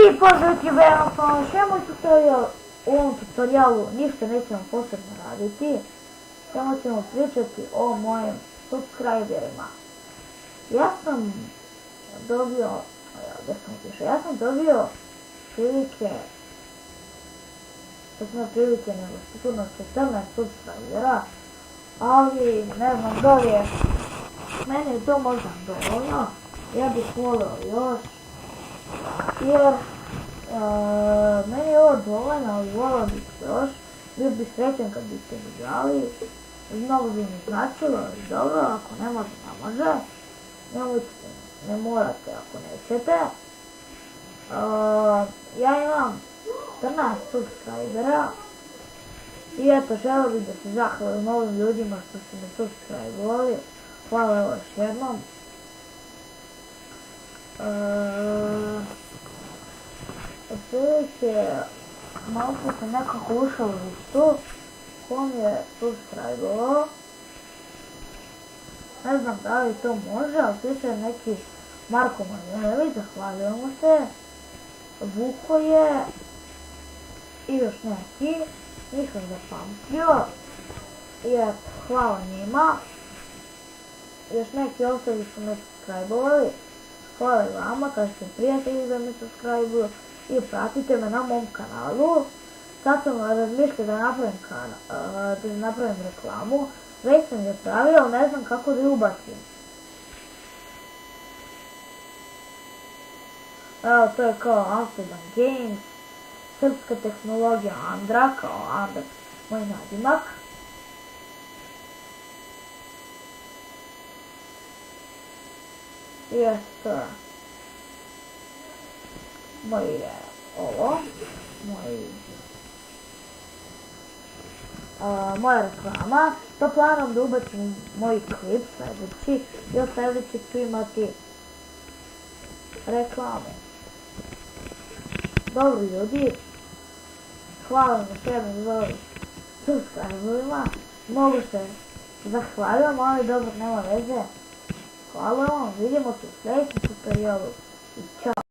I pozdrav YouTubera, pa što je moj tutorial? U ovom tutorialu ništa nećemo posebno raditi, samo ćemo pričati o mojim subscriberima. Ja sam dobio prilike, nego sigurno 14 subscribera, ali ne znam da li je, meni je to možda dovoljno, ja bih volio još, jer meni je ovo dovoljno, ali volio bih još, bio bih srećan kad biste mi dali, mnogo bi mi značilo i dobro, ako ne može, ne može, ne morate ako nećete. Ja imam 14 subscribera i eto, želio bih da se zahvalim ovim ljudima što su me subscribovali, hvala još jednom. Otprilike, malo se nekako ušao u listu, ko mi je subscribovao. Ne znam da li to može, ali piše neki Marko Manjelević, zahvaljujemo se. Vuko je i još neki, nisam zapamtio. I eto, hvala njima. Još neki ostali su me subscribovali. Hvala i vama, kažete prijatelji da me subscribe-uju i pratite me na mom kanalu. Sad sam razmišljao da napravim reklamu, već sam je pravio, ali ne znam kako da ju ubacim. Evo, to je kao Amsterdam Games, srpska tehnologija Andra, kao Andra, moj nadimak. I eto, moj je ovo, moja reklama, to planom da ubacim moj klip sljedeći i od sljedećeg ću imati reklame. Dobro ljudi, hvala vam još jednom za ovih subscriberima, mogu se zahvaljujem, ali dobro, nema veze. Hvala vam, vidimo se u sljedećem tutorialu i čao.